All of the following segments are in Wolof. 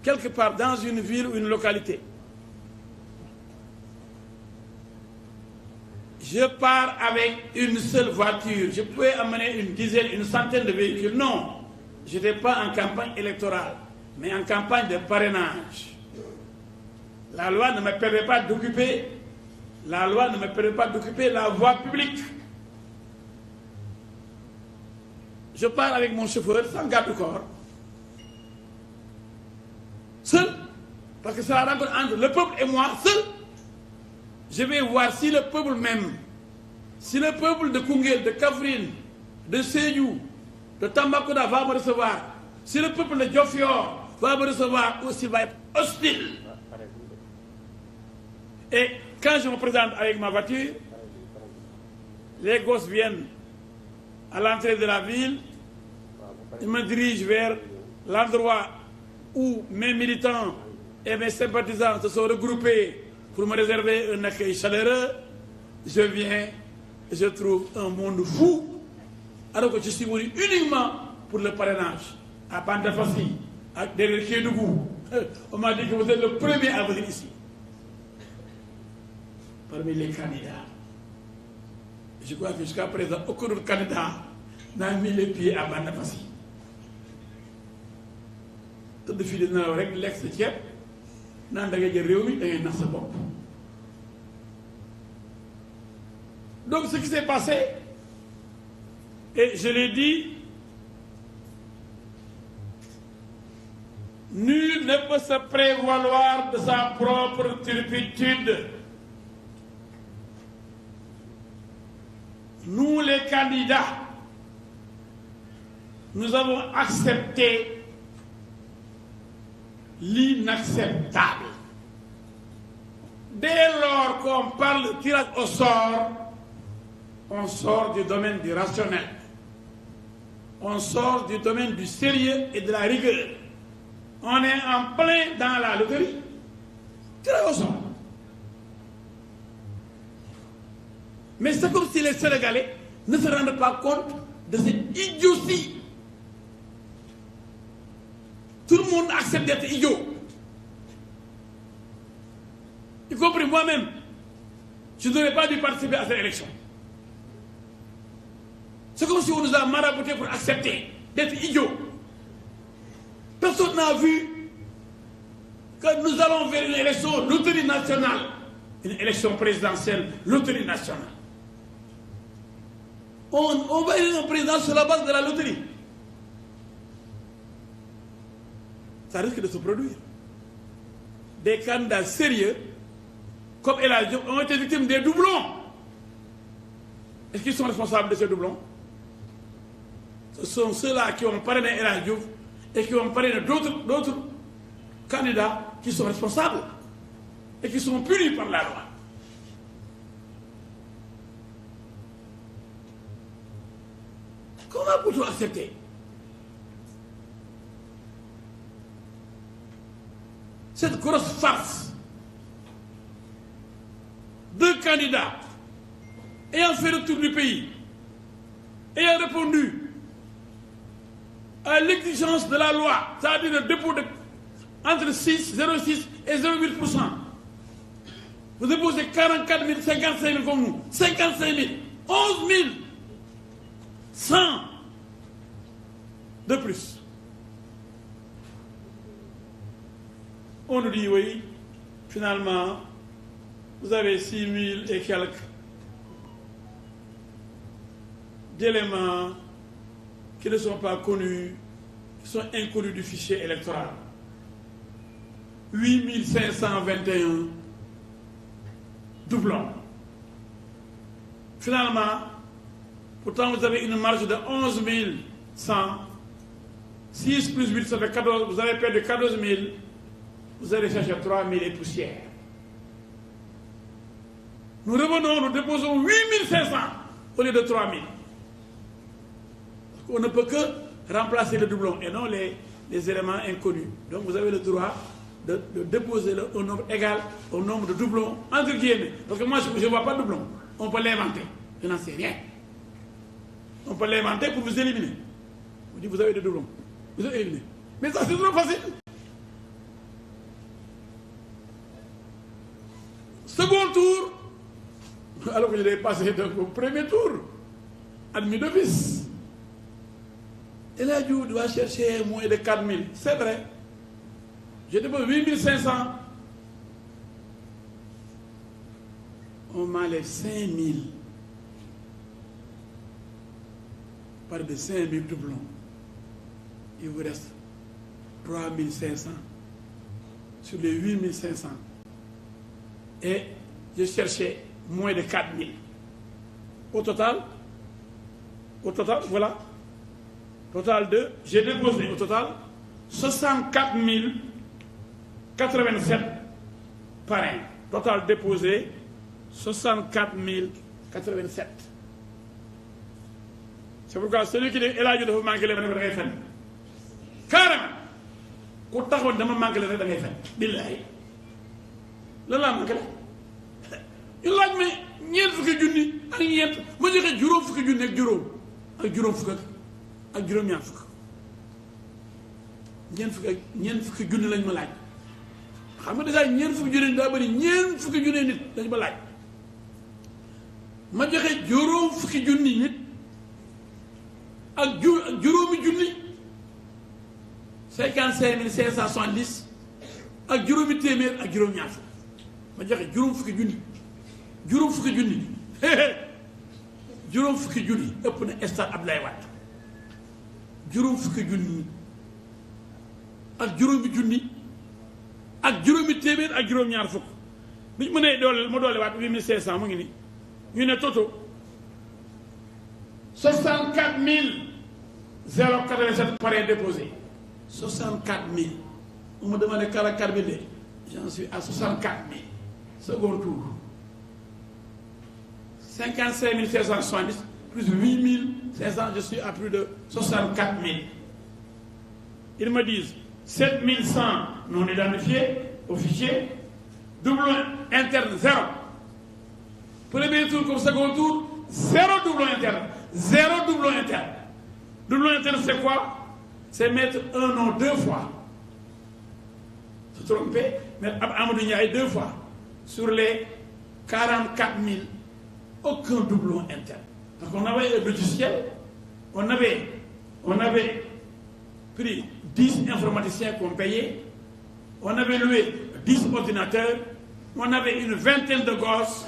quelque part dans une ville ou une localité, je pars avec une seule voiture, je pouvais amener une dizaine, une centaine de véhicules. Non, je n'étais pas en campagne électorale, mais en campagne de parrainage. La loi ne me permet pas d'occuper la voie publique. Je pars avec mon chauffeur sans garde-corps, seul, parce que c'est la rencontre entre le peuple et moi, seul. Je vais voir si le peuple même, si le peuple de Koungheul, de Kaffrine, de Sédhiou, de Tambacounda va me recevoir, si le peuple de Diofior va me recevoir ou s'il va être hostile. Et quand je me présente avec ma voiture, les gosses viennent à l'entrée de la ville, ils me dirigent vers l'endroit où mes militants et mes sympathisants se sont regroupés pour me réserver un accueil chaleureux. Je viens et je trouve un monde fou, alors que je suis venu uniquement pour le parrainage. À Bandafassi, à derrière Kédougou, on m'a dit que vous êtes le premier à venir ici. Parmi les candidats. Je crois que jusqu'à présent, aucun autre candidat n'a mis les pieds à Bandafassi. Tout de suite, nous avons l'ex-tiep. Donc ce qui s'est passé, et je l'ai dit, nul ne peut se prévaloir de sa propre turpitude. Nous les candidats, nous avons accepté l'inacceptable. Dès lors qu'on parle de tirage au sort, on sort du domaine du rationnel. On sort du domaine du sérieux et de la rigueur. On est en plein dans la loterie. Tirage au sort. Mais c'est comme si les Sénégalais ne se rendent pas compte de cette idiotie. Tout le monde accepte d'être idiot. Y compris moi-même. Je n'aurais pas dû participer à cette élection. C'est comme si on nous a marabouté pour accepter d'être idiot. Personne n'a vu que nous allons vers une élection loterie nationale. Une élection présidentielle, loterie nationale. On va élire un président sur la base de la loterie. Ça risque de se produire. Des candidats sérieux, comme El Hadji Diouf, ont été victimes des doublons. Est-ce qu'ils sont responsables de ces doublons? Ce sont ceux-là qui ont parrainé El Hadji Diouf et qui ont parrainé d'autres candidats qui sont responsables et qui sont punis par la loi. Comment peut-on accepter? Cette grosse farce, deux candidats ayant fait le tour du pays, ayant répondu à l'exigence de la loi, c'est-à-dire le dépôt de entre 0,6 et 0,8%. Vous déposez 44 000, 55 000 comme nous, 55 000, 11 100 de plus. On nous dit oui, finalement, vous avez 6 000 et quelques d'éléments qui ne sont pas connus, qui sont inconnus du fichier électoral. 8 521 doublons. Finalement, pourtant vous avez une marge de 11 100. 6 plus 8, ça fait 14. Vous avez perdu 14 000. Vous allez chercher 3 000 et poussières. Nous revenons, nous déposons 8 500 au lieu de 3 000. On ne peut que remplacer le doublon et non les éléments inconnus. Donc vous avez le droit de déposer un nombre égal au nombre de doublons entre guillemets. Parce que moi je ne vois pas de doublons. On peut l'inventer. Je n'en sais rien. On peut l'inventer pour vous éliminer. Vous dites vous avez des doublons. Vous êtes éliminé. Mais ça c'est trop facile. second tour, alors que je l'ai passé donc au premier tour, admis d'office. El Hadji Diouf doit chercher moins de 4000. C'est vrai. J'ai déposé 8500. On m'enlève 5000. Par de 5000 doublons. Il vous reste 3500 sur les 8500. Et je cherchais moins de 4000. Au total, voilà. Total de, j'ai déposé au total 64 087 parrains. Total déposé 64 087. C'est pourquoi celui qui dit El Hadji dafa manqué leen da ngay fen carrément ku taxawoon dama manqué leen rek da ngay fen billaahi lan laa manqué la ñu laaj ma ñeent fukki junni ak ñeent ma joxe juróom fukki junni ak juróom ak juróom fukk ak juróom-ñaar fukk ñeent fukki junni lañ ma laaj xam nga déjà ñeent fukki junni daa bëri ñeent fukki junni nit lañ ma laaj ma joxe juróom fukki junni nit ak juróomi junni 55 570 ak juróomi téeméer ak juróom-ñaar fukk ma joxe juróom fukki junni juróom fukki junni ëpp na stade Abdoulaye Wade juróom fukki junni ak juróomi junni ak juróomi téeméer ak juróom-ñaar fukk bi ñu mënee doole ma doole waat 8500 mu ngi nii ñu ne toto 64 087 parrains déposés 64 000 on me demandait 44 000 j'en suis à 64 000 second tour 55 570 plus 8 500 je suis à plus de 64 000 ils me disent 7 100 non identifiés au fichier doublon interne 0 premier tour comme second tour 0 doublon interne 0 doublon interne. Doublon interne, c'est quoi? C'est mettre un nom 2 fois. Se tromper, mettre Amadou Ndiaye 2 fois. Sur les 44 000, aucun doublon interne. Donc on avait un logiciel, on avait pris 10 informaticiens qu'on payait, on avait loué 10 ordinateurs, on avait une vingtaine de gosses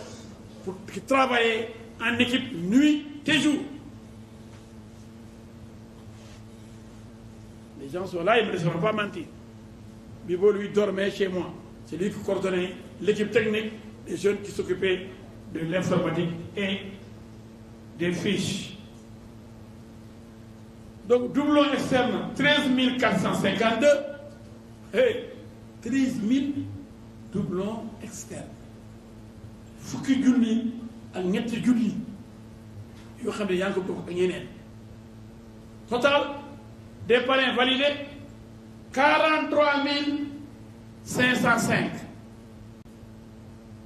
qui travaillaient en équipe nuit et jour. Les gens sont là, ils ne me laisseront pas mentir. Bibo, lui, dormait chez moi. C'est lui qui coordonnait l'équipe technique des jeunes qui s'occupaient de l'informatique et des fiches. Donc, doublon externe, 13 452. Hey, 13 000 doublons externes. Fukki junni ak ñetti junni yoo xam ne yaa ngi ko bokk ak ñeneen. Total des parrains validés 43 505.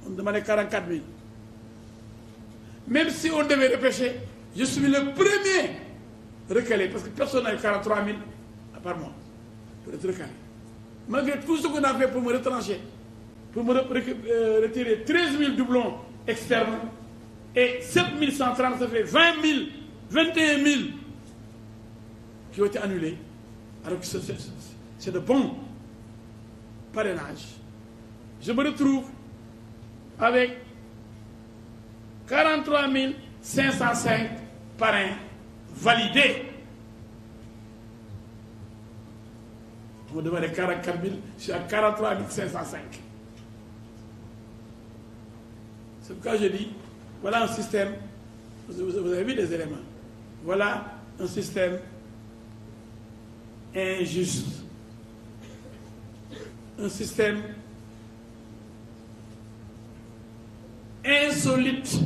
On demandait 44 000. Même si on devait repêcher, je suis le premier recalé parce que personne n'a eu 43 000 par mois pour être recalé. Malgré tout ce qu'on a fait pour me retrancher, pour me retirer 13 000 doublons externes et 7 130, ça fait 20 000, 21 000 qui ont été annulés. Alors que c'est de bons parrainages. Je me retrouve avec 43 505 parrains validés. On me demandait 44 000, je suis à 43 505. C'est pourquoi je dis, voilà un système, vous avez vu des éléments, voilà un système injuste, un système insolite,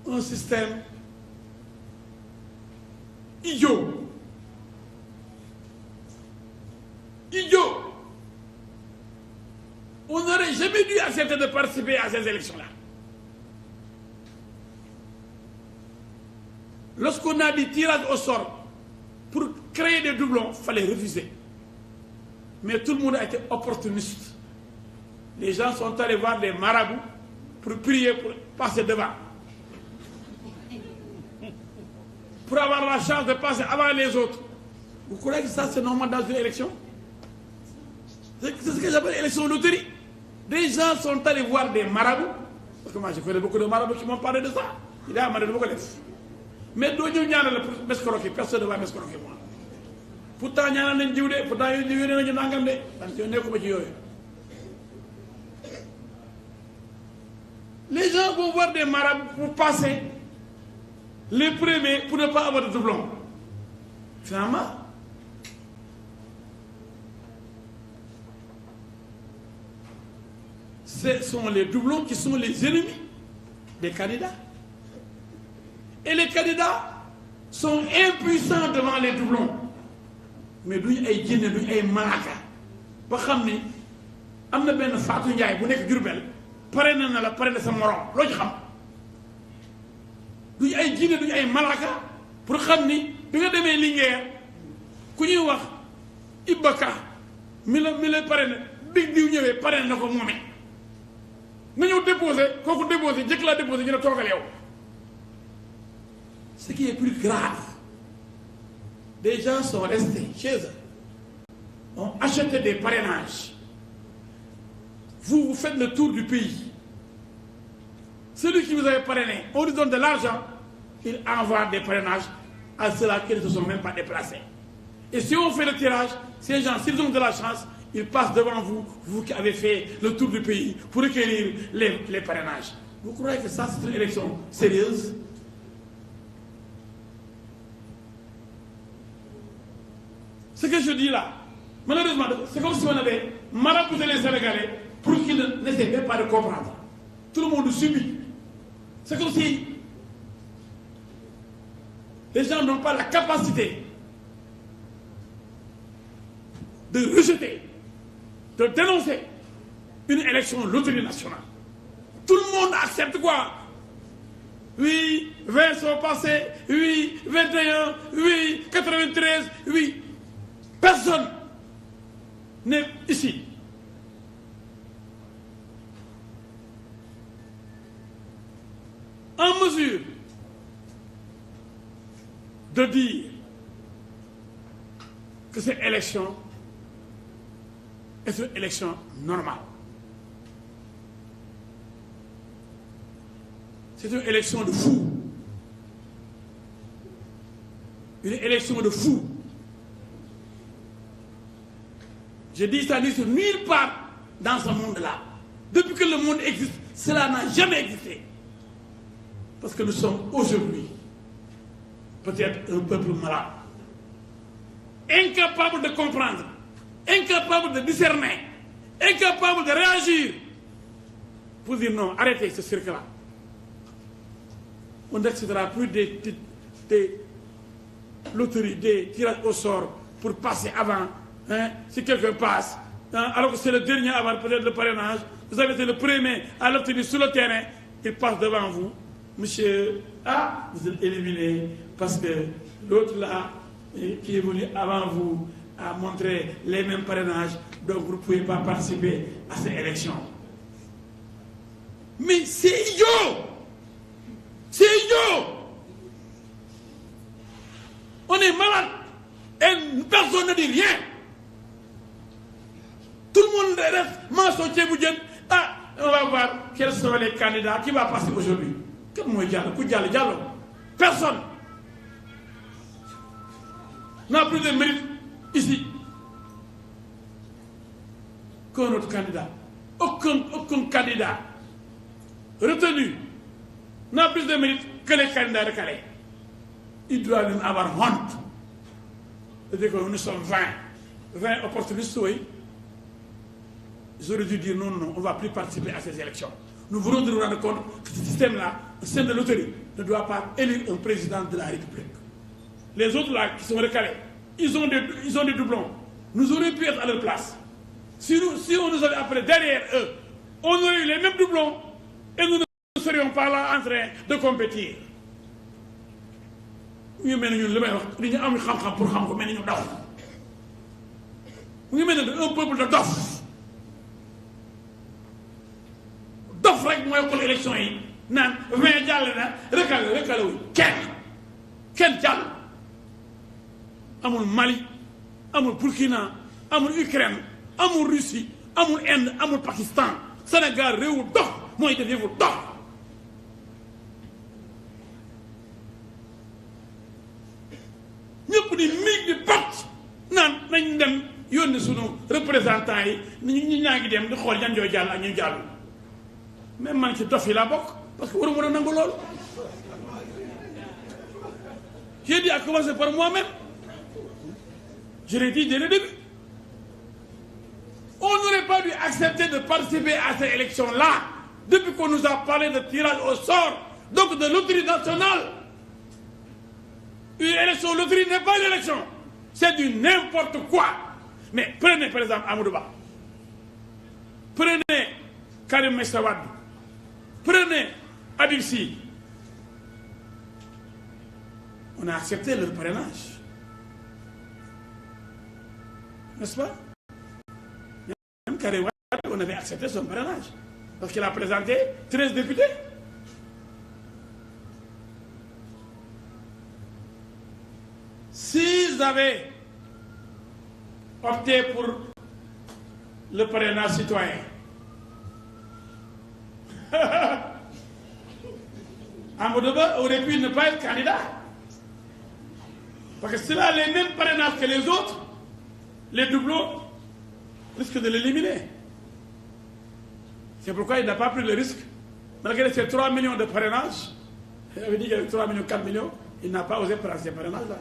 un système idiot. Idiot. On n'aurait jamais dû accepter de participer à ces élections-là. Lorsqu'on a dit tirage au sort pour créer des doublons, il fallait refuser. Mais tout le monde a été opportuniste. les gens sont allés voir des marabouts pour prier, pour passer devant. Pour avoir la chance de passer avant les autres. Vous croyez que ça c'est normal dans une élection? C'est ce que j'appelle élection loterie. Des gens sont allés voir des marabouts. Parce que moi je connais beaucoup de marabouts qui m'ont parlé de ça. Il a demandé de beaucoup de choses. Mais doo ñëw ñaanal la pour m'escroquer, personne ne va m'escroquer moi. Pourtant ñaanal nañ jiw de, pourtant yow jiw nañu nangam de. Man ci nekkuma ci yooyu. Les gens vont voir des marabouts pour passer les premiers pour ne pas avoir de doublons. Finalement, ce sont les doublons qui sont les ennemis des candidats. Et les candidats sont impuissants devant les doublons. Mais duñ ay jinne duñ ay malaaka ba xam ni am na benn Fatou Ndiaye bu nekk Diourbel pare na la pare na sa morom loo ci xam duñ ay jinne duñ ay malaaka pour xam ni bi nga demee Linguère ku ñuy wax Ibaka mi la pare na big diw ñëwee pare na ko moomee nga ñëw déposé kooku déposé jëkk laa déposé ñu ne toogal yow. Ce qui est plus grave, des gens sont restés chez eux, ont acheté des parrainages. Vous faites le tour du pays. Celui qui vous avait parrainé, on lui donne de l'argent, il envoie des parrainages à ceux-là qui ne se sont même pas déplacés. Et si on fait le tirage, ces gens, s'ils ont de la chance, ils passent devant vous, vous qui avez fait le tour du pays, pour recueillir les parrainages. Vous croyez que ça, c'est une élection sérieuse? Ce que je dis là, malheureusement, c'est comme si on avait marabouté les Sénégalais pour qu'ils n'essaient même pas de comprendre. Tout le monde subit. C'est comme si les gens n'ont pas la capacité de rejeter, de dénoncer une élection loterie nationale. Tout le monde accepte quoi? Oui, 20 sont passés, oui, 21, oui, 93, oui. Personne n'est ici. En mesure de dire que cette élection est une élection normale. C'est une élection de fous. Une élection de fous. Je dis ça sur nulle part dans ce monde-là. Depuis que le monde existe, cela n'a jamais existé. Parce que nous sommes aujourd'hui peut-être un peuple malade, incapable de comprendre, incapable de discerner, incapable de réagir pour dire non, arrêtez ce cirque-là. On n'acceptera plus des loteries, des tirages au sort pour passer avant. Hein, si quelqu'un passe, hein, alors que c'est le dernier à avoir peut-être le parrainage, vous avez été le premier à l'obtenir sur le terrain, il passe devant vous. Monsieur, vous êtes éliminé parce que l'autre là, qui est venu avant vous, a montré les mêmes parrainages, donc vous ne pouvez pas participer à ces élections. Mais c'est idiot! C'est idiot! On est malade et personne ne dit rien. Tout le monde reste mensonge. On va voir quels sont les candidats qui vont passer aujourd'hui. Personne n'a plus de mérite ici qu'un autre candidat. Aucun candidat retenu n'a plus de mérite que les candidats de Calais. Il doit même avoir honte. C'est-à-dire que nous sommes 20 opportunistes, oui. J'aurais dû dire non, on ne va plus participer à ces élections. Nous voulons nous rendre compte que ce système-là, le système de loterie, ne doit pas élire un président de la République. Les autres là qui sont recalés, ils ont des doublons. Nous aurions pu être à leur place. Si on nous avait appelé derrière eux, on aurait eu les mêmes doublons et nous ne serions pas là en train de compétir. Nous sommes un peuple de dof. mooy xool élection yi naan 20 jàll na recalé wu kenn jàll amul Mali amul Burkina amul Ukraine amul Russie amul Inde amul Pakistan Sénégal réewu dox mooy def yëfu dox ñëpp di miig di bot naan nañ dem yónni sunu représentant yi ñu ñaa ngi dem di xool ñan ñooy jàll ak ñu jàll même man ci dof yi laa bokk parce que waru mën a nangu loolu j'ai dit à commencer par moi-même je l'ai dit dès le début on n'aurait pas dû accepter de participer à ces élections-là depuis qu'on nous a parlé de tirage au sort donc de loterie nationale. Une élection loterie n'est pas une élection c'est du n'importe quoi. Mais prenez par exemple Amadou Ba, prenez Karim Meïssa Wade, prenez Habib Sy. On a accepté leur parrainage, n'est-ce pas? Même Karim Wade, on avait accepté son parrainage parce qu'il a présenté 13 députés. S'ils avaient opté pour le parrainage citoyen, Amadou Ba aurait pu ne pas être candidat. Parce que s'il a les mêmes parrainages que les autres, les doublons risquent de l'éliminer. C'est pourquoi il n'a pas pris le risque. Malgré ces 3 millions de parrainages, il avait dit qu'il y avait 3 millions, 4 millions, il n'a pas osé prendre ces parrainages-là.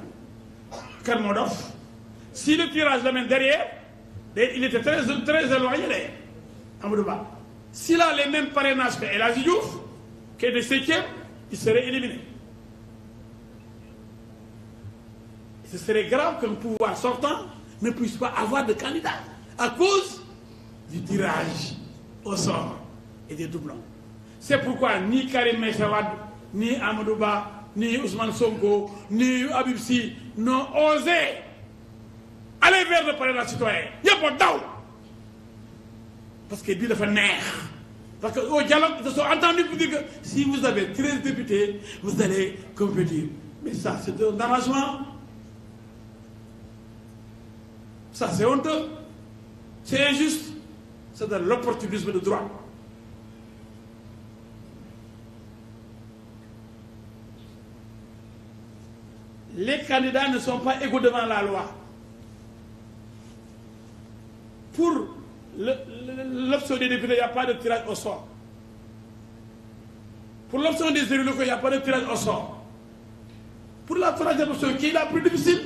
Kermodov. Si le tirage l'amène derrière, il était très éloigné d'ailleurs, Amadou Ba. S'il a les mêmes parrainages que El Hadji Diouf, qui est de 7e, il serait éliminé. Ce serait grave qu'un pouvoir sortant ne puisse pas avoir de candidat à cause du tirage au sort et des doublons. C'est pourquoi ni Karim Meïssa Wade, ni Amadou Ba, ni Ousmane Sonko, ni Habib Sy n'ont osé aller vers le parrainage citoyen. Il n'y a pas de daw. Parce que dit dafa neex. Parce qu'au dialogue, ils se sont entendus pour dire que si vous avez 13 députés, vous allez compétir. Mais ça, c'est un arrangement. Ça, c'est honteux. C'est injuste. C'est de l'opportunisme de droit. Les candidats ne sont pas égaux devant la loi. Pour l'option des députés, il n'y a pas de tirage au sort. Pour l'option des élus locaux, il n'y a pas de tirage au sort. Pour la troisième option, qui est la plus difficile,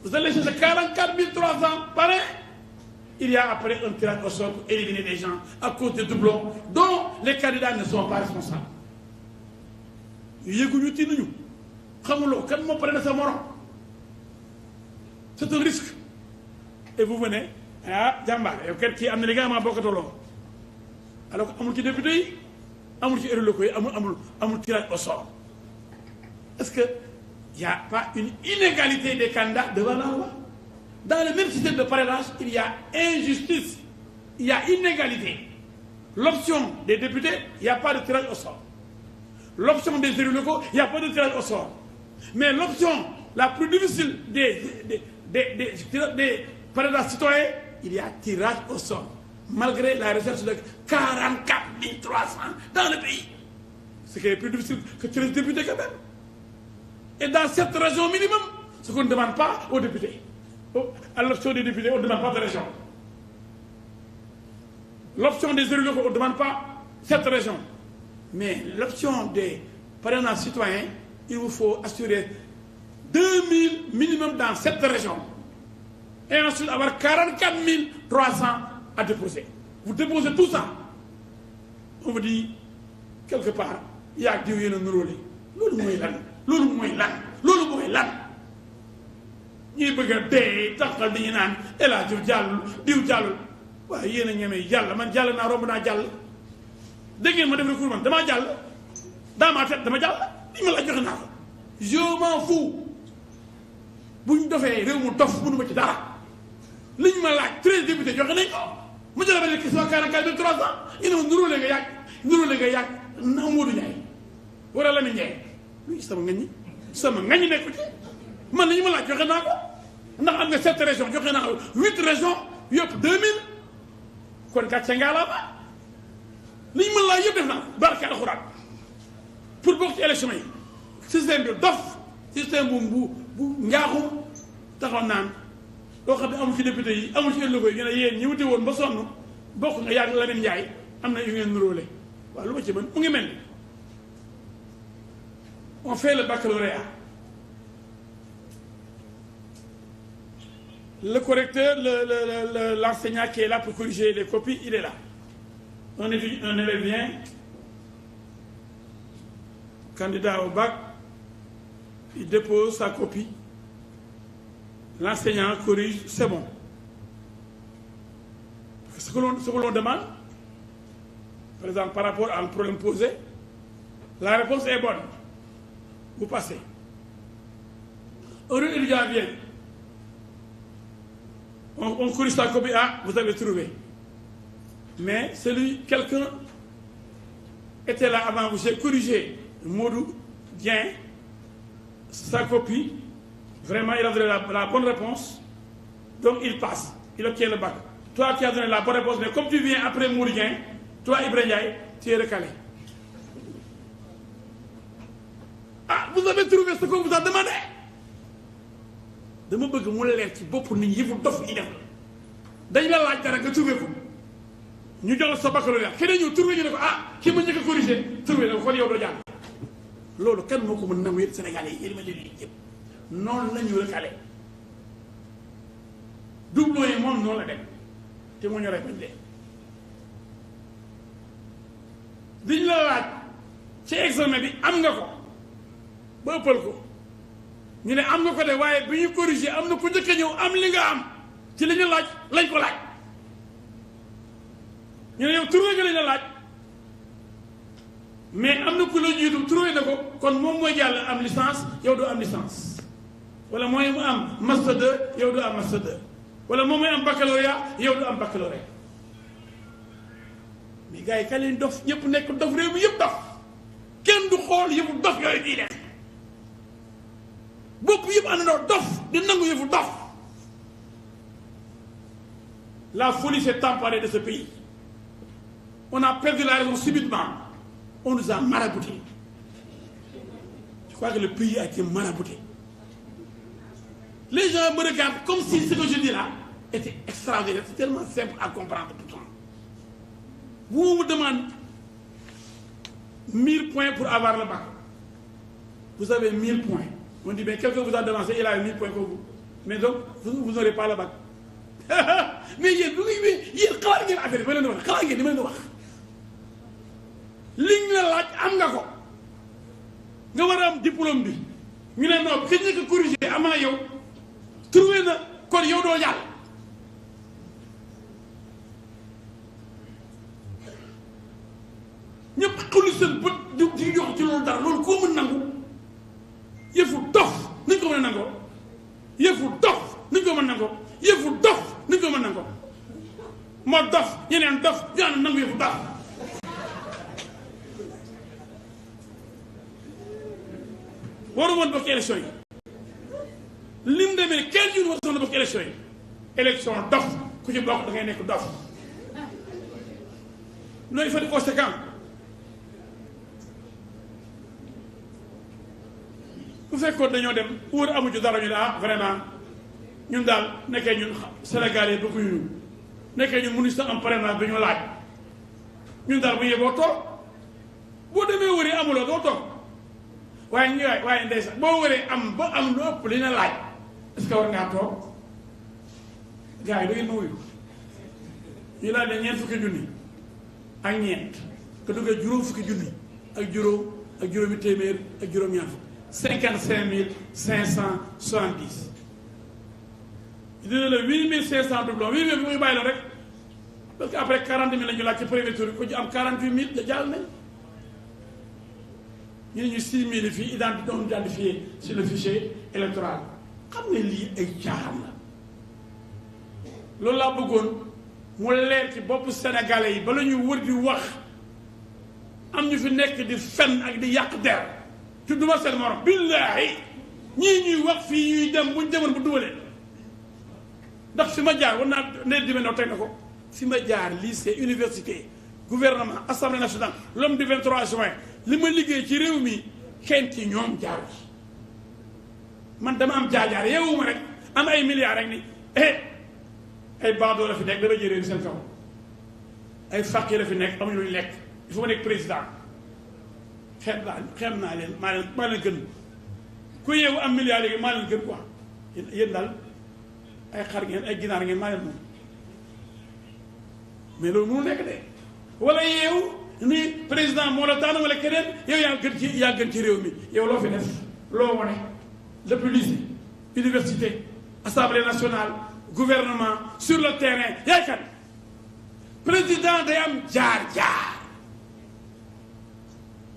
vous allez chercher 44 300 par an. Il y a après un tirage au sort pour éliminer des gens à cause des doublons dont les candidats ne sont pas responsables. C'est un risque. Et vous venez, ah, Djamba, qui a les gars à Bokatolo. Alors, il y a des députés, il y a des élus locaux, il y a des tirage au sort. Est-ce qu'il n'y a pas une inégalité des candidats devant la loi? Dans le même système de parrainage, il y a injustice, il y a inégalité. L'option des députés, il n'y a pas de tirage au sort. L'option des élus locaux, il n'y a pas de tirage au sort. Mais l'option la plus difficile des parrainages citoyens, il y a tirage au sort. Malgré la recherche de 44 300 dans le pays. Ce qui est plus difficile que 13 députés quand même. Et dans cette région minimum, ce qu'on ne demande pas aux députés. À l'option des députés, on ne demande pas de région. L'option des élus locaux, on ne demande pas cette région. Mais l'option des parrainages citoyens, il vous faut assurer 2000 minimum dans cette région. Et ensuite avoir 44 300 à déposer. Vous déposez tout ça. On vous dit, quelque part, il y a Dieu qui nous roule. L'autre ñuy bëgg a dee taxal di ñu naan El Hadj jàll diw jàll waaye yéen a ñemee jàll man jàll naa romb naa jàll dégg ngeen ma def recours man damaa jàll dans ma tête dama jàll li ma la joxe naa ko je m'en fous bu ñu dofee réew mu dof mënu ma ci dara liñ ma laaj 13 députés joxe nañ ko mu jëlee ba ne question 44 300 ñu ne ma nuróole nga yàgg nuru la nga yàgg na Modou Ndiaye wala Lamine Ndiaye luy sama ngañi nekku ci man li ñu ma laaj joxe naa ko ndax am nga 7 régions joxe naa ko 8 régions yëpp 2000 kon gàcce ngaa la ba li ñu ma laaj yëpp def naa barke alxuraan pour bokk ci élection yi système bi dof système bu njaaxum taxaw naan loo xam ne amul ci député yi amul ci élu yi ñu ne yéen ñi wute woon ba sonn bokk nga yàgg Lamine Ndiaye am na yu ngeen nuróole waaw lu ma ci mën mu ngi mel ni on fait le baccalauréat le correcteur l'enseignant qui est là pour corriger les copies il est là un élève vient candidat au bac il dépose sa copie l'enseignant corrige c'est bon ce que l'on demande par exemple par rapport à un problème posé la réponse est bonne vous passez un étudiant vient on corrige sa copie vous avez trouvé mais quelqu'un était là avant vous j'ai corrigé Modou Dieng sa copie vraiment il a donné la bonne réponse donc il passe il obtient le bac toi tu as donné la bonne réponse mais comme tu viens après Modou Dieng toi Ibrahima Ndiaye tu es recalé vous avez trouvé ce qu'on vous a demandé dama bëgg mu leer ci bopp nit ñi yëfu dof yi def dañ la laaj dara nga trouvé ko ñu jox la sa baccalauréat keneen ñu trouvé ñu ne ko kii ma njëkk a corrigé trouvé na ko kon yow doo jàng loolu kan moo ko mën nangu yëpp Sénégalais yi yéen ma déglu yëpp noonu la ñu recalé doublon yi moom noonu la dem te moo ñu rek bañ dee diñ la laaj ci examen bi am nga ko ba ëppal ko ñu ne am nga ko de waaye bi ñu corrigé am na ku njëkk a ñëw am li nga am ci li ñu laaj lañ ko laaj ñu ne yow trouvé nga lañ la laaj mais am na ku la jiitu trouvé na ko kon moom mooy jàll am licence yow doo am licence wala mooy mu am master 2 yow doo am master 2 wala moom mooy am baccalauréat yow doo am baccalauréat mais gars yi ka leen dof ñëpp nekk dof réew mi yëpp dof kenn du xool yëfu dof yooyu di def bopp yëpp àndandoo dof di nangu yëfu dof la folie s'est emparée de ce pays on a perdu la raison subitement on nous a maraboutés je crois que le pays a été marabouté les gens me regardent comme si ce que je dis là était extraordinaire c'est tellement simple à comprendre pourtant vous me demandez 1000 points pour avoir le bac vous avez 1000 points on dit mais quelqu'un vous a devancé il a 1000 points comme vous mais donc vous n'aurez pas le bac mais yéen xalaat ngeen affaire bi ma leen di wax xalaat ngeen li ma leen di wax liñ la laaj am nga ko nga war a am diplôme bi ñu ne non ki ñu ko corrigé amaa yow trouvé na kon yow doo jàll ñëpp xulli seen bët di jox ci loolu dara loolu koo mën nangu yëfu dof nañ ko mën a nangoo yëfu dof nañ ko mën a nangoo yëfu dof nañ ko mën a nangoo moo dof ñeneen dof ñaan nangu yëfu dof waru woon bokk élection yi lim demee 15 jours war soon bokk élection yi élection dof ku ci bokk da ngay nekk dof nooy fa di conséquent bu fekkoon dañoo dem wóor amu ci dara ñu ne vraiment ñun daal nekkee ñun Sénégal yi bëgguñu ñu nekkee ñun mënuñu sax am parrainage bi ñu laaj ñun daal bu yeboo toog boo demee wëree amuloo doo toog waaye ndeysaan boo wëree am ba am lu ëpp li na laaj est-ce que war ngaa toog gars yi da ngeen ma wuyu ñu laaj ne ñeent fukki junni ak ñeent nga duggee juróom fukki junni ak juróomi téeméer ak juróom-ñaar fukk 55 570 dina la 8500 doublons 8000 bi muy bàyyi la rek parce que après 40 000 la ñu laaj ci premier tour bi ko ci am 48 000 da jàll nañ ñu ne ñu 6 000 fii doon identifié sur le fichier électoral xam ne lii ay caaxaan la loolu laa bëggoon mu leer ci boppu sénégalais yi bala ñu wër di wax am ñu fi nekk di fen ak di yàq der tudduma seen morom billaahi ñii ñuy wax fii ñuy dem buñ demoon bu dugalee ndax fi ma jaar war naa ne dime noo teg na ko fi ma jaar lycée université gouvernement assemblée nationale l'homme du 23 juin li ma liggéey ci réew mi kenn ci ñoom jaaru ci man dama am jaar-jaar yeewuma rek am ay milliards rek ni ay baadoo la fi nekk dama jëréew seen kaw ay fàqi la fi nekk amuñu luñu lekk il faut ma nekk président xeeb naa leen maa leen gën ku yeewu am milliards léegi maa leen gën quoi yéen daal ay xar ngeen ay ginaar ngeen maa leen moom mais loolu mënu nekk de wala yeewu ni président moo la tànn wala keneen yow yaa gën ci réew mi yow loo fi def loo wane depuis lycée université assemblée nationale gouvernement sur le terrain yaay kat président day am jaar-jaar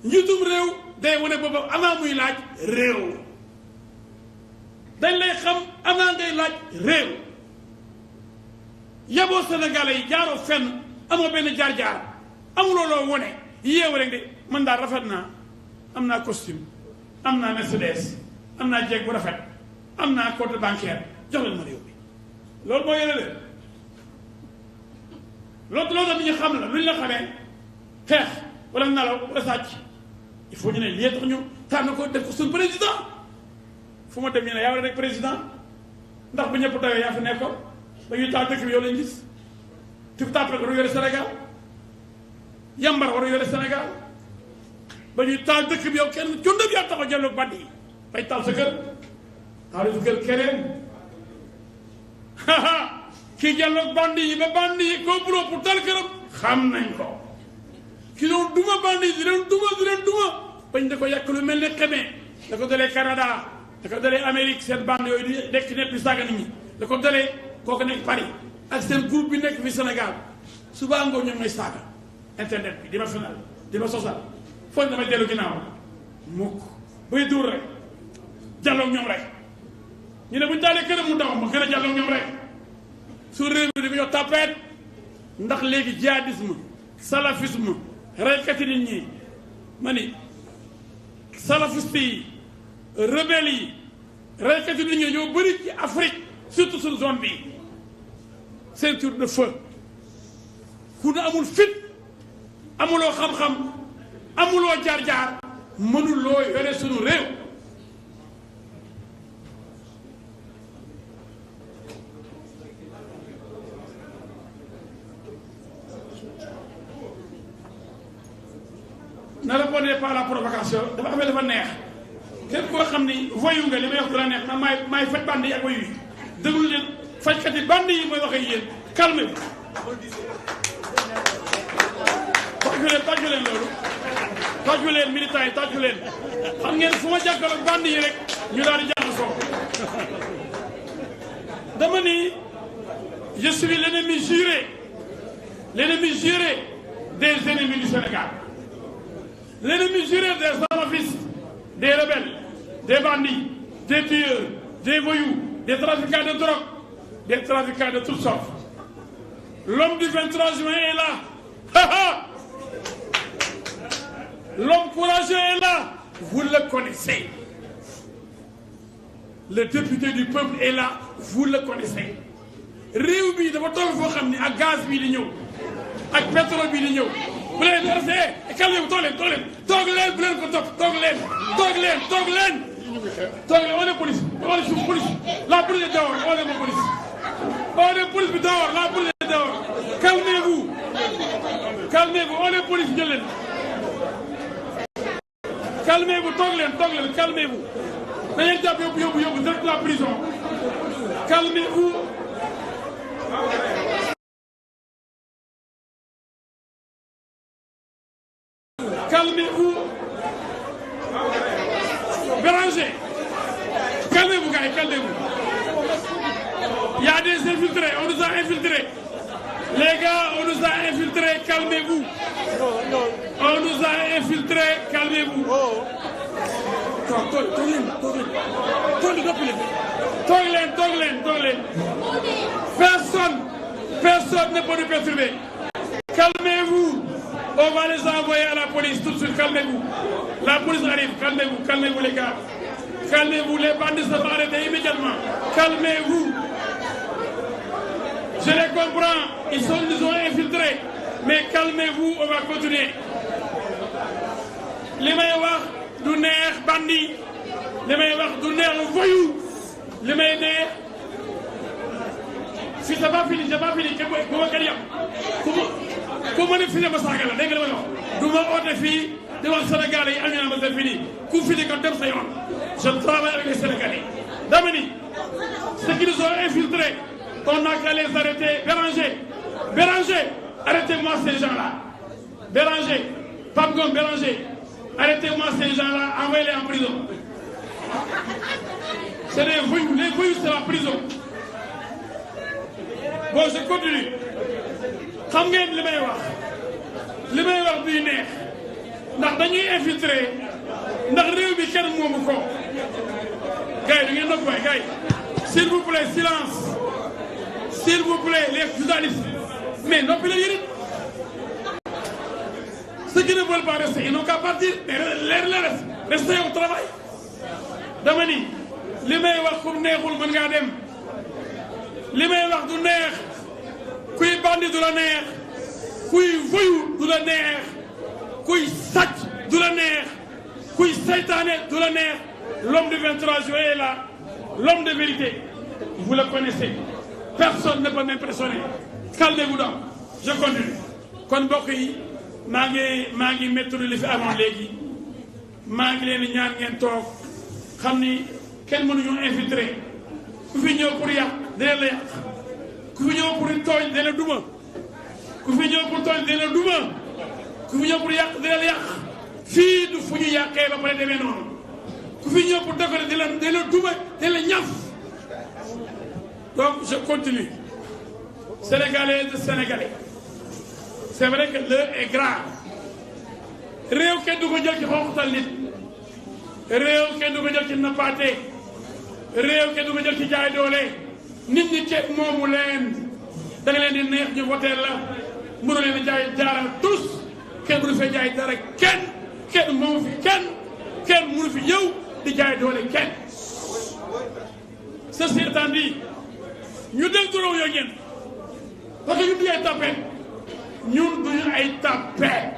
njiitum réew day wane boppam avant muy laaj réew dañ lay xam avant ngay laaj réew yaboo Sénégalais yi jaaroo fenn amoo benn jaar-jaar amuloo loo wane yeewu rek de man daal rafet naa am naa costume am naa Mercedes am naa jeeg bu rafet am naa compte bancaire jox leen ma réew mi loolu moo yore leen loolu tax nit ñi xam la lu ñu la xamee xeex wala nalaw wala sàcc il faut ñu ne lii tax ñu tànn ko def ko suñu président fu ma dem ñu ne yaa war a nekk président ndax bu ñëpp tawee yaa fi nekkoon dañuy taal dëkk bi yow lañ gis tif tàpp rek war a yore Sénégal yambar war a yore Sénégal ba ñuy taal dëkk bi yow kenn jundab yaa taxaw jëloog bandi yi bay taal sa kër taal sa kër keneen kii jëloog bandi yi ba bandi yi complot pour taal këram xam nañ ko ki doon duma bandi yi di leen duma bañ da ko yàq lu mel ne xamee da ko dalee Canada da ko dalee Amérique seen bande yooyu di nekk net bi saaga nit ñi da ko dalee kooku nekk Paris ak seen groupe bi nekk fi Sénégal suba ngoo ñoom ngay saaga internet bi di ma fenal di ma sosal foog damay dellu ginnaaw mukk bay duur rek jàlloog ñoom rek ñu ne buñ taalee këram mu daw ma gën a jàlloog ñoom rek su réew mi dafa yow tapet ndax léegi jihadisme salafisme reykati nit ñi ma ni salafiste yi rebelle yi reykati nit ñi ñoo bëri ci Afrique surtout suñu zone bi ceinture de feu ku ne amul fit amuloo xam-xam amuloo jaar-jaar mënuloo yore suñu réew ne répondez pas à la provocation dafa amee dafa neex képp koo xam ni voyu nga li may wax du la neex man maay faj band yi ak voyu yi déglu leen fajkat yi band yi mooy wax ak yéen calme bi tàccu leen loolu tàccu leen militants yi tàccu leen xam ngeen fu ma jàkkaarloo ak band yi rek ñu daal di jaxasoo dama ni je suis l'ennemi juré des ennemis du Sénégal. L'ennemi juré des salafistes, des rebelles, des bandits, des tueurs, des voyous, des trafiquants de drogue, des trafiquants de toutes sortes. L'homme du 23 juin est là. L'homme courageux est là. Vous le connaissez. Le député du peuple est là. Vous le connaissez. réew bi dafa toll foo xam ni ak gaz bii di ñëw ak pétrole bii di ñëw bu leen resee calme toog leen bu leen ko topp toog leen on est police on est police la police est dehors on est police police bi dehors la police est dehors calmez-vous on est police jël leen calmez-vous toog leen calmez-vous dañuy jàpp yóbbu direct la prison calmez-vous calmez-vous Béranger calmez-vous gars yi calmez-vous il y a des infiltrés on nous a infiltrés les gars on nous a infiltrés calmez-vous on nous a infiltrés calmez-vous toog leen personne ne peut nous perturber calmez-vous On va les envoyer à la police tout de suite, calmez-vous. La police arrive, calmez-vous les gars. Calmez-vous, les bandits se vont arrêter immédiatement. Calmez-vous. Je les comprends, ils ont infiltrés. Mais calmez-vous, on va continuer. li may wax du neex bandi li may wax du neex voyou li may neex si c'est pas fini bu ma kenn yàq ku ma ne fii ma saaga la dégg nga li may wax du ma oote fii di wax Sénégalais yi am ñu ma c'est fini ku fini ko dem sa yoon je travaille avec les Sénégalais dama ni ceux qui nous ont infiltrés on n'a qu'à les arrêter. Béranger arrêtez-moi ces gens-là Béranger Pape Ngom Béranger arrêtez-moi ces gens-là, envoyez-les en prison. C'est des voyous, les voyous c'est la prison. Bon, je continue. Xam ngeen li may wax bii neex ndax dañuy infiltrer ndax réew bi kenn moomu ko gars yi du ngeen nopp waay gars yi s'il vous plaît silence s'il vous plaît les journalistes mais noppi la yéen ceux qui ne veulent pas rester ils n'ont qu'à partir mais restez au travail dama ni li may wax ku neexul mën ngaa dem li may wax du neex kuy bandi du la neex kuy voyou du la neex kuy sàcc du la neex kuy saytaane du la neex l'homme du 23 juillet est là l'homme de vérité vous le connaissez personne ne peut m'impressionner calmez-vous donc je continue kon mbokk yi maa ngi métti li fi amoon léegi maa ngi leen di ñaan ngeen toog xam ni kenn mënuñu infiltrer ku fi ñëw pour yàq dina la yàq ku fi ñëw pour tooñ dina duma ku fi ñëw pour tooñ dina duma ku fi ñëw pour yàq dina la yàq fii du fu ñu yàqee ba pare demee noonu ku fi ñëw pour décorer dina duma dina la ñaf donc je continue Sénégalais de Sénégalais c'est vrai que l'heure est grave réew kenn du ko jël ci xooxutal nit réew kenn du ko jël ci nappaate réew kenn du ko jël ci jaay doole nit ñi ceeb moomu leen da nga leen di neex ñu voté la mënu leen di jaay jaaral tous kenn mënu fee jaay dara kenn moomu fi kenn mënu fi ñëw di jaay doole kenn ceci étant dit ñu del dorow yoo ngeen parce que ñun duñu ay tapet ñun duñu ay tapet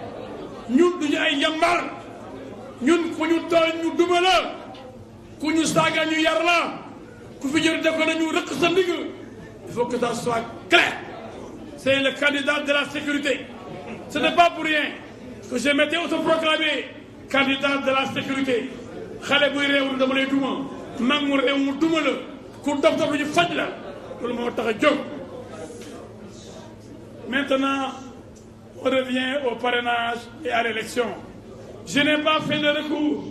ñun duñu ay yambar ñun ku ñu tooñ ñu duma la ku ñu saaga ñu yar la ku fi jël def ko nañu rëq sa ndigg il faut que ça soit clair c'est le candidat de la sécurité ce n'est pas pour rien que je m'étais autoproclamé candidat de la sécurité xale buy réew dama lay duma mag mu réew mu duma la ku dof dof ñu faj la loolu moo tax a jóg maintenant on revient au parrainage et à l'élection je n'ai pas fait de recours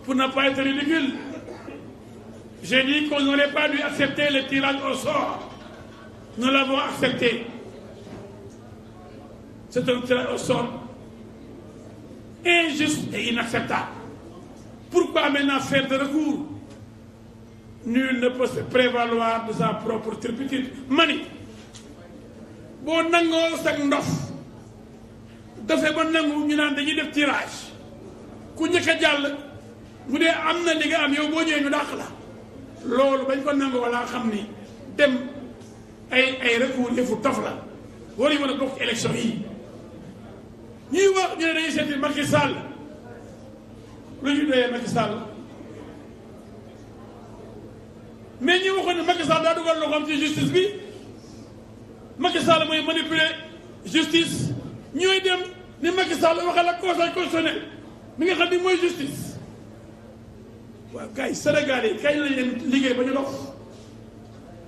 pour ne pas être ridicule j'ai dit qu'on n'aurait pas dû accepter le tirage au sort nous l'avons accepté c'est un tirage au sort injuste et inacceptable pourquoi maintenant faire de recours nul ne peut se prévaloir de sa propre turpitude mani boo nangoo sag ndof dafay ba nangu ñu naan dañuy def tirage ku njëkk a jàll mu dee am na li nga am yow boo ñëwee ñu dàq la loolu bañ ko nangu wala xam ni dem ay recours yëfu dof la waruñu mën a bokk ci élection yi ñuy wax ñu ne dañuy seeti Macky Sall lu ñu doyee Macky Sall mais ñi waxoon ne Macky Sall daa dugal loxoom ci justice bi Macky Sall mooy manipuler justice ñooy dem ni Macky Sall waxal ak conseil constitutionnel mi nga xam ni mooy justice waaw gars yi Sénégal yi kañ lañ leen liggéey ba ñu dox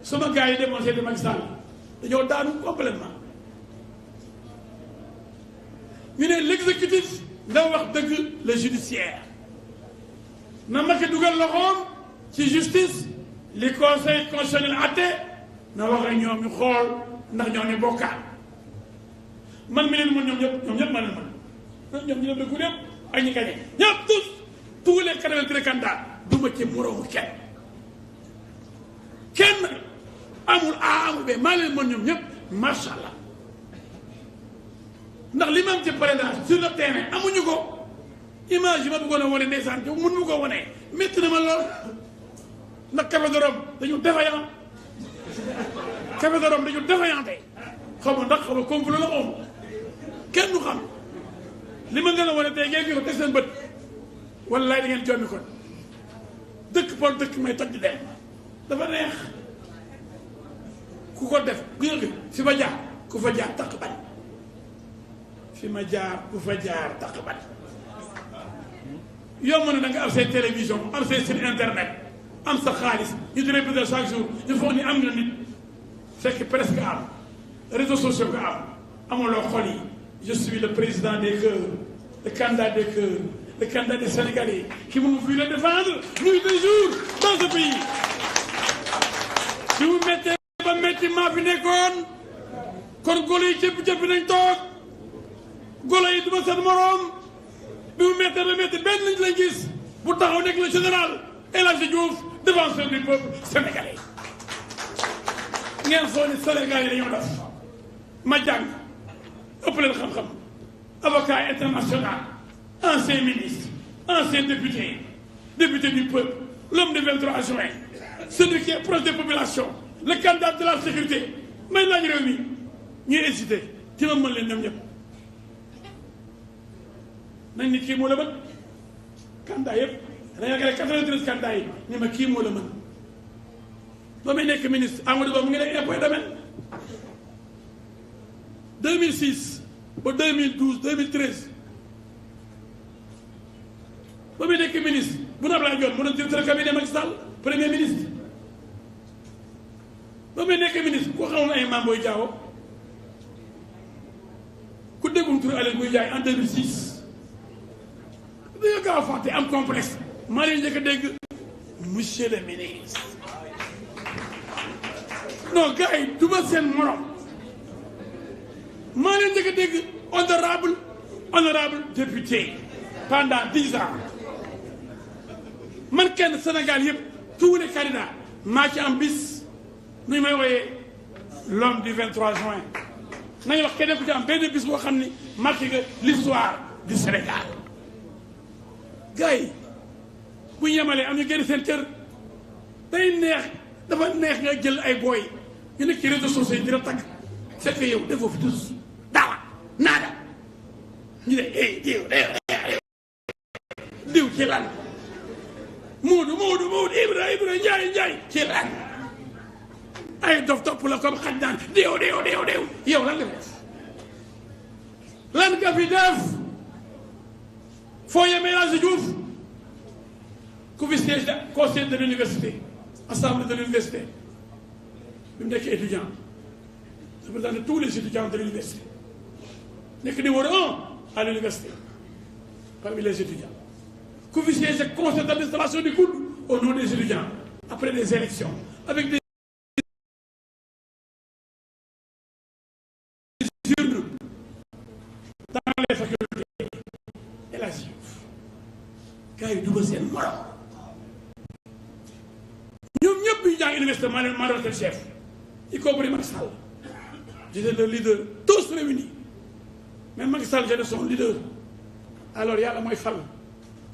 sama gars yi demoon seeti Macky Sall dañoo daanu complètement ñu ne l'exécutif na wax dëgg le judiciaire na Macky dugal loxoom ci justice li conseil constitutionnel atte na wax ak ñoom ñu xool ndax ñoo ne bokkaat man mi leen mën ñoom ñëpp ma leen mën ñoom ñu def dëggu yëpp ak ñi gañe ñëpp tous les 83 candidats du ma ci moroomu kenn amul A amul B maa leen mën ñoom ñëpp macha allah ndax li ma am ci parrainage sur le terrain amuñu ko image yi ma bëggoon a wane ndeysaan te mun mu ko wane métti na ma lool ndax café de Rome dañu défaillant café de Rome dañu défaillanté xaw ma ndax xaw ma complot la xaw kenn du xam li ma gën a wane tey ngeen fi ko teg seen bët wallaay da ngeen jommi kon dëkk par dëkk may toj di dem dafa neex ku ko def fi ma jaar ku fa jaar takk bañ fi ma jaar ku fa jaar takk bañ yomb na da nga am say télévision am say site internet am sa xaalis ñu di répéter chaque jour il faut ni am nga nit fekk presque am réseaux sociaux nga am amuloo xol yi je suis le président des cœurs le candidat des cœurs le candidat des Sénégalais qui m'ont vu le défendre nuit et jour dans ce pays bi mu méttee ba métti maa fi nekkoon kon golo yi cëppi nañ toog golo yi duma seen morom bi mu méttee ba métti benn nit lañ gis bu taxaw nekk le général El Hadji Diouf défenseur du peuple sénégalais ngeen xool ni Sénégal yi dañoo def ma jàng ëpp leen xam-xam avocat international ancien ministre ancien député député du peuple l'homme du 23 juin celui qui est proche des populations le candidat de la sécurité may laaj réew mi ñuy hésité ci ma mën leen ñoom ñëpp nañ ni kii moo la mën candidat yëpp dañoo gën a 93 candidats yi ñu ma kii moo la mën ba muy nekk ministre Amadou Ba mu ngi nekk impôt et domaine 2006 ba 2012 2013 ba muy nekk ministre bu na Abdoulaye Dione mu doon directeur cabinet Macky Sall premier ministre ba muy nekk ministre ku xamul ay Mame Boye Diao ku déggum tur Aly Ngouille Ndiaye en 2006 dañoo gaaw a fàtte am complexe maa leen njëkk a dégg monsieur le ministre non gars yi du ma seen morom maa leen njëkk a dégg honorable député pendant 10 ans man kenn Sénégal yëpp tous les candidats maa ci am bis nu ñu may wooyee l'homme du 23 juin nañu wax keneen ku ci am benn bis boo xam ni marqué nga l'histoire du Sénégal gars yi bu ñu yemalee am ñu génn seen cër day neex dafa neex nga jël ay booy ñu nekk ci réseaux sociaux yi dina tagg fekk yow defoo fi tous dara naada ñu ne diw ci lan Moodu Ibra Njaay ci lan ay dof topp la comme xaj naan diw yow lan nga def lan nga fi def foo yemee El Hadji Diouf ku fi siège conseil de l'université assemblée de l'université bi mu nekkee étudiant représenté tous les étudiants de l'université nekk numéro 1 à l'université parmi les étudiants ku fi siège conseil d'administration du COUD au nom des étudiants après des élections avec des urnes dans les facultés El Hadji Diouf gars yi dugal seen morom ñoom ñëpp ñu jàng université maa doon chef y compris Macky Sall j'étais le leader tous réunis mais Macky Sall j'étais son leader alors yàlla mooy fal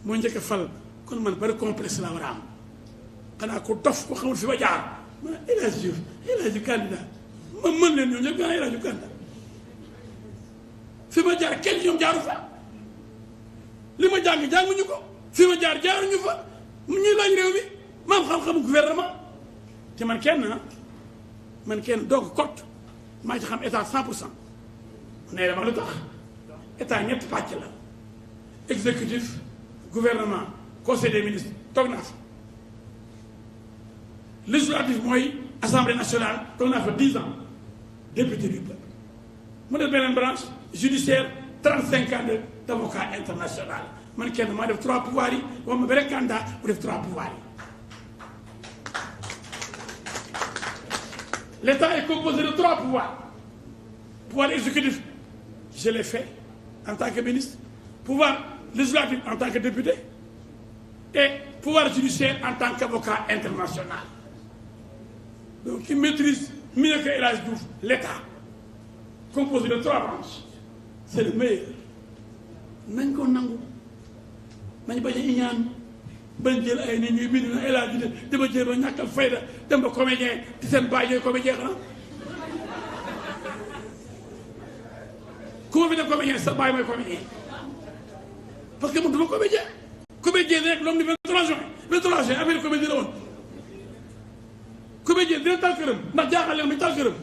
mooy njëkk a fal kon man bari complexe la war a am xanaa ko dof ko xamul fi ma jaar ma ne El Hadji Diouf candidat ma mën leen ñoom ñëpp gannaaw El Hadji Diouf candidat fi ma jaar kenn ñoom jaaru fa li ma jànguñu ko fi ma jaaruñu fa ñuy laaj réew mi ma am xam-xamu gouvernement te man kenn doog cote maa ci xam état 100% nee dama lu tax état ñetti pàcc la exécutif gouvernement conseil des ministres toog naa fa législatif mooy assemblée nationale toog naa fa 10 ans député du peuple mu def beneen branche judiciaire 35 ans d'avocat international man kenn maa def 3 pouvoirs yi wax ma beneen candidat bu def 3 pouvoirs yi. L'État est composé de 3 pouvoirs. Pouvoir exécutif, je l'ai fait en tant que ministre. Pouvoir législatif en tant que député. Et pouvoir judiciaire en tant qu'avocat international. Donc il maîtrise mieux que El Hadji Diouf l'État, composé de 3 branches. c'est le meilleur nañ ko nangu nañ bañ a iñaan bañ jël ay nit ñuy bind na élage bi dama jël ba ñàkkal fayda dem ba comédien di seen baay yooyu comédien xanaa ku ma fi def comédien sa baay mooy comédien parce que man duma comédien comédien rek l'homme du 23 juin 23 juin affaire comédien la woon comédien dina taal këram ndax jaaxal leen bi taal këram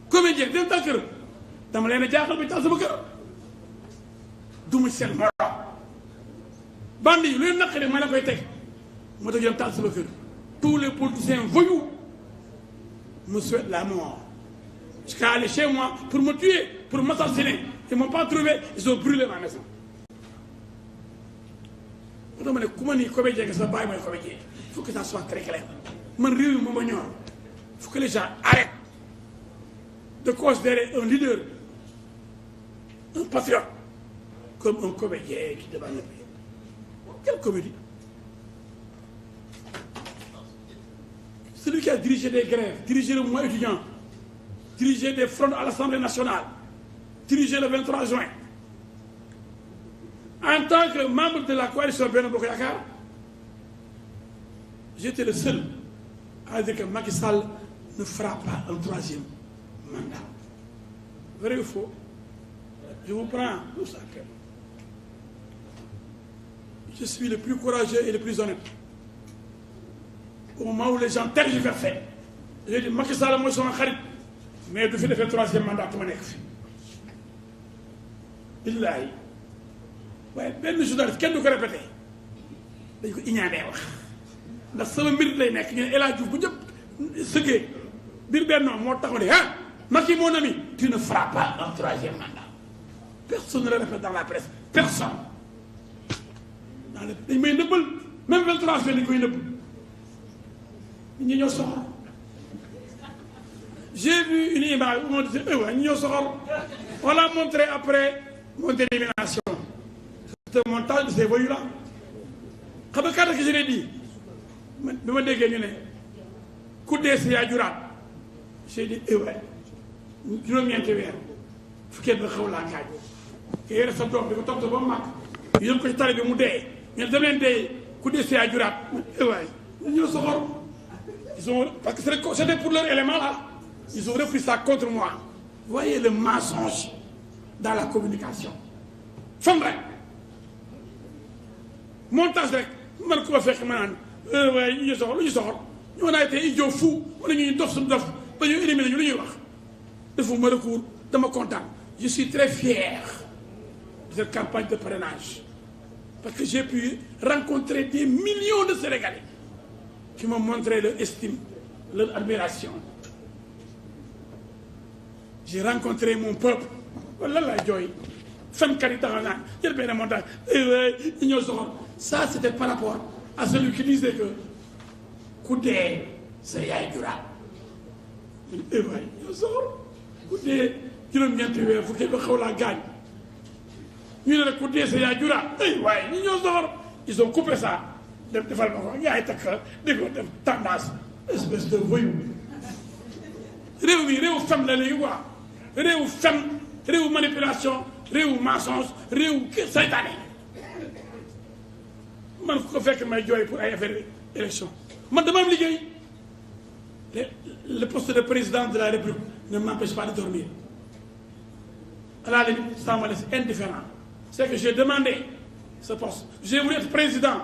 comédien dina taal këram dama leen a jaaxal bi taal sama këram du mu seen morom bandi yi lu leen naqari ma la koy teg moo tax yéen taal sama kër tous les politiciens voyous me souhaitent la mort jusqu'à aller chez moi pour me tuer pour m'assassiner ils m'ont pas trouvé ils ont brûlé ma maison moo tax ma ne ku ma nii comédien nga sa bàyyi mooy comédien il faut que ça soit très clair man réew mi moom a ñor il faut que les gens arrêtent de considérer un leader un patriote comme un comédien qui devant le pays. Quelle comédie? Celui qui a dirigé des grèves, dirigé le mouvement étudiant, dirigé des fronts à l'Assemblée nationale, dirigé le 23 juin. En tant que membre de la coalition Benno Bokk Yakaar, j'étais le seul à dire que Macky Sall ne fera pas un troisième mandat. Vrai ou faux? Je vous prends tout ça. Je suis le plus courageux et le plus honnête. Au moment où les gens tergiversaient, j'ai dit Macky Sall mooy sama xarit mais du fi defee troisième mandat tu ma nekk fi. Billaahi waaye benn journaliste kenn du ko répété dañ ko iñaanee wax ndax sama mbir lay nekk ñu ne El Hadj Diouf bu ñëpp sëggee biir benn moo taxaw ne ah Macky mon ami tu ne feras pas un troisième mandat. Personne ne le répète dans la presse personne. dañ may nëbbal même 23 juin dañ koy nëbb ñi ñoo soxor j'ai vu une image où on disait ouais ñi ñoo soxor on l'a montré après mon élimination c'est un montage de ces voyous là xam nga kàddu gi je l'ai dit bi ma déggee ñu ne ku dee si yaa juraat j'ai dit ouais juróom-ñeenti weer fukkee ba xaw laa kaaj nga yore sa doom di ko topp ba mu màgg yéen ko ci tali bi mu dee ñu dem leen dee ku dee si yaa juraat waay ñoo soxor ils ont parce que c'était pour leur élément là ils ont repris ça contre moi. Voyez le mensonge dans la communication fam rek montage rek man ko fekk ma naan waaye ñu soxor lu ñu soxor ñu on a été idiot fou wala ñuy dox suñu dof ba ñu éliminé ñu lu ñuy wax defu ma recours dama kontaan je suis très fier de cette campagne de parrainage. Parce que j'ai pu rencontrer des millions de Sénégalais qui m'ont montré leur estime, leur admiration. J'ai rencontré mon peuple. Voilà la joie. Femme Karitana, il y a bien montage. Ça, c'était par rapport à celui qui disait que Koudé, c'est Yaïdura. Koudé, tu ne viens plus, il faut que tu la gagne. ñu ne la ku dee sa yaa jura ay waaye ñi ñoo soxor ils ont coupé ça dem defal ma ko yaay takk di ko def tendance espèce de voyou réew mi réew fen la léegi quoi réew fen réew manipulation réew mensonge réew saytaane man ku ko fekk may jooy pour ay affaire élection man dama am liggéey le poste de président de la République ne m'empêche pas de dormir à la limite ça me laisse indifférent. C'est que j'ai demandé ce poste. J'ai voulu être président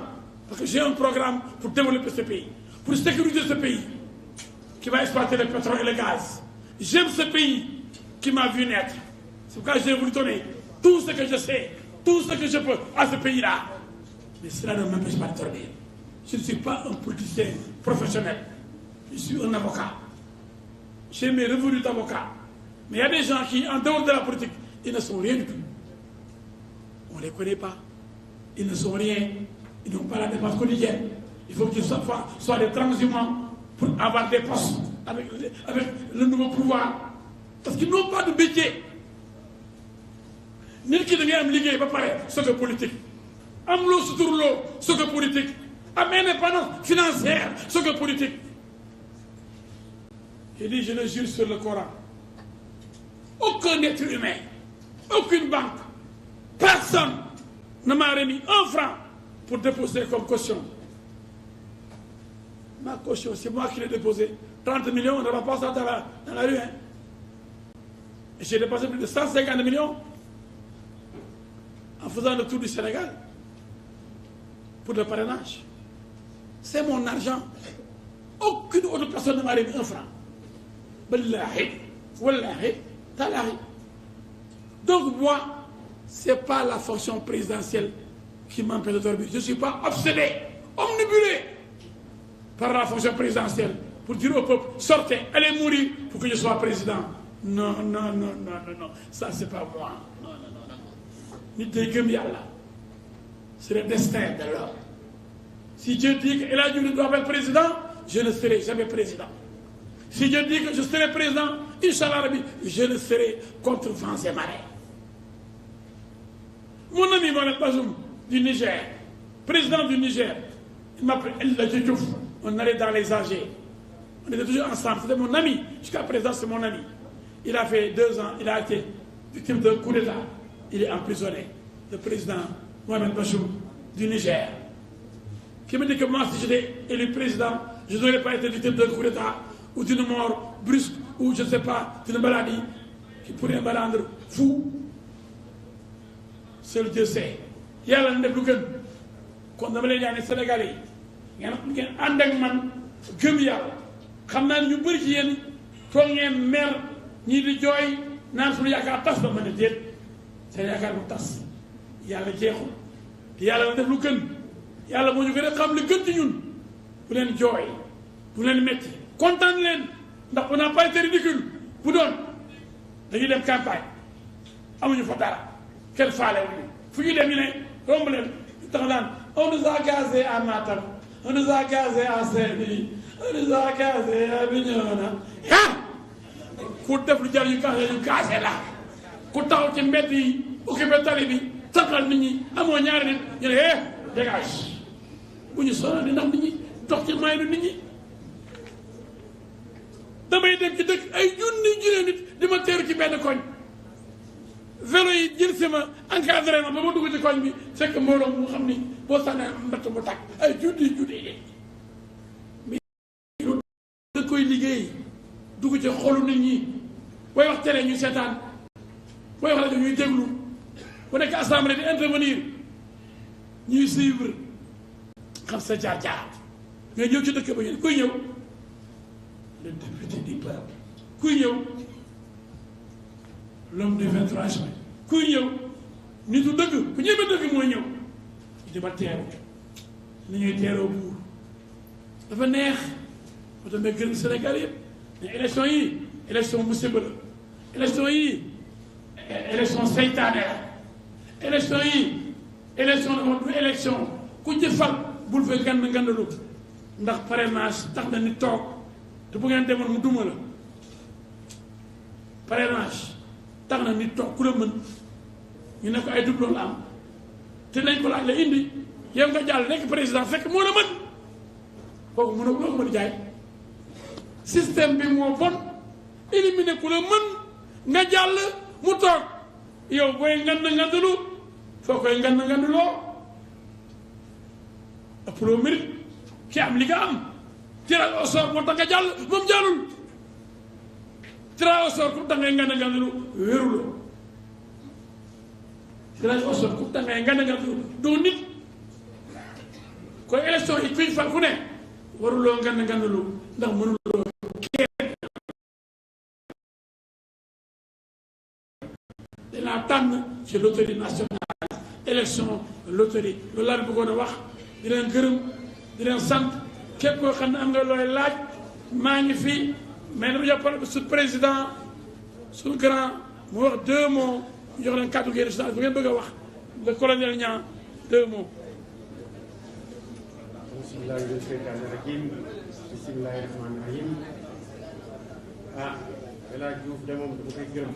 parce que j'ai un programme pour développer ce pays, pour sécuriser ce pays qui va exploiter le pétrole et le gaz. J'aime ce pays qui m'a vu naître. C'est pourquoi j'ai voulu donner tout ce que je sais, tout ce que je peux à ce pays-là. Mais cela ne m'empêche pas de dormir. Je ne suis pas un politicien professionnel. Je suis un avocat. J'ai mes revenus d'avocat. Mais il y a des gens qui, en dehors de la politique, ils ne sont rien du tout. On ne les connaît pas. Ils ne sont rien. Ils n'ont pas la dépense quotidienne. Il faut qu'ils soient des transhumants pour avoir des postes avec le nouveau pouvoir. Parce qu'ils n'ont pas de métier. Nit ki da ngay am liggéey ba pare ce que politique. Am loo suturloo ce que politique. Am indépendance financière ce que politique. J'ai dit, je le jure sur le Coran. Aucun être humain aucune banque, personne ne m'a remis 1 franc pour déposer comme caution. Ma caution, c'est moi qui l'ai déposé. 30 millions, on ne va pas ça dans la rue. Hein. Et j'ai dépassé plus de 150 millions en faisant le tour du Sénégal pour le parrainage. C'est mon argent. Aucune autre personne ne m'a remis 1 franc. Wallahi, wallahi, talahi. Donc moi, ce n'est pas la fonction présidentielle qui m'empêche de dormir. Je ne suis pas obsédé, omnibulé par la fonction présidentielle pour dire au peuple, sortez, allez mourir pour que je sois président. Non, non, non, non, non, non. Ça, c'est pas moi. Non, non, non, non. C'est le destin de l'homme. Si Dieu dit qu'El Hadji Diouf doit être président, je ne serai jamais président. Si Dieu dit que je serai président, Inch'Allah Rabbi, je ne serai contre vents et marées. Mon ami Mohamed Bazoum du Niger, président du Niger, il m'appelait El Hadji Diouf. On allait dans les AG. On était toujours ensemble. C'était mon ami. Jusqu'à présent, c'est mon ami. Il a fait 2 ans, il a été victime d'un coup d'État. Il est emprisonné. Le président Mohamed Bazoum du Niger. Qui me dit que moi, si j'étais élu président, je n'aurais pas été victime d'un coup d'État ou d'une mort brusque ou je ne sais pas, d'une maladie qui pourrait me rendre fou. Seul Dieu sait. Yàlla na def lu gën kon dama leen ñaan Sénégalais yi ngeen ànd ak man gëm yàlla xam naa ne ñu bëri ci yéen toog ngeen mer ñii di jooy naan suñu yaakaar tas na ma ne déet seen yaakaar bu tas yàlla jeexul te yàlla na def lu gën yàlla moo ñu gën a xam lu gën ci ñun bu leen jooy bu leen métti kontaan leen ndax on n'a pas été ridicule bu doon dañuy dem campagne amuñu fa dara kenn faale wuñu fu ñu dem ñu ne romb leen tax naan on nous a gazé à Matam on nous a gazé à Saint-Louis on nous a gazé à Bignona ah ku def lu jar ñu gazé la ku taxaw ci mbedd yi occupé tali bi taxal nit ñi amoo ñaari nit ñu ne dégage bu ñu sonal di ndax nit ñi dox ci may nit ñi damay dem ci dëkk ay junni nit di ma teeru ci benn koñ vélo yi jël sama encadré ma ba ma dugg ci koñ bi fekk mbooloo mu xam ni boo sànnee mbett mu tàkk ay junni mais da koy liggéey dugg ci xolu nit ñi booy wax télé ñu seetaan booy wax rajo ñuy déglu bu nekk assemblée di intervenir ñuy suivre xam sa jaar-jaar nga ñëw ci dëkk ba ñu kuy ñëw le député du peuple kuy ñëw l'homme du 23 juin kuy ñëw nitu dëgg ku ñëwee dëgg mooy ñëw di ma teeru ni ñuy teeroo buur dafa neex moo tax may gërëm Sénégal yëpp mais élection yi élection musiba la élection yi élection seytaane la élection yi élection dafa du élection ku jëfal bul fa gandalu ndax parrainage tax na ni toog te bu ngeen demoon mu duma la parrainage tax na nit toog ku la mën ñu ne ko ay doublon la am te nañ ko laaj la indi yow nga jàll nekk président fekk moo la mën kooku mën a loo ko mën jaay système bi moo bon éliminer ku la mën nga jàll mu toog yow booy ngandalu foo koy ngandaloo ëpp loo mérite ki am li nga am tirage au sort moo tax nga jàll moom jàllul tirage au sort ku tax ngay ngandalu wéruloo tirage au sort ku tax ngay ngandalu doo nit kon élection yi kuy fal ku ne waruloo ngandalu ndax mënuloo kenn dinaa tànn ci loterie nationale élection loterie loolu laa bëggoon a wax di leen gërëm di leen sant képp koo xam ne am nga looy laaj maa ngi fi mais dama jàppale su président suñu grand mu wax 2 mots ñu jox leen kàddu gi régional bu ngeen bëgg a wax le colonel Niang 2 mots. bismillahi mina sheytaani rajim bismillahi rahmaani rahim El Hadji Diouf de moom dama koy gërëm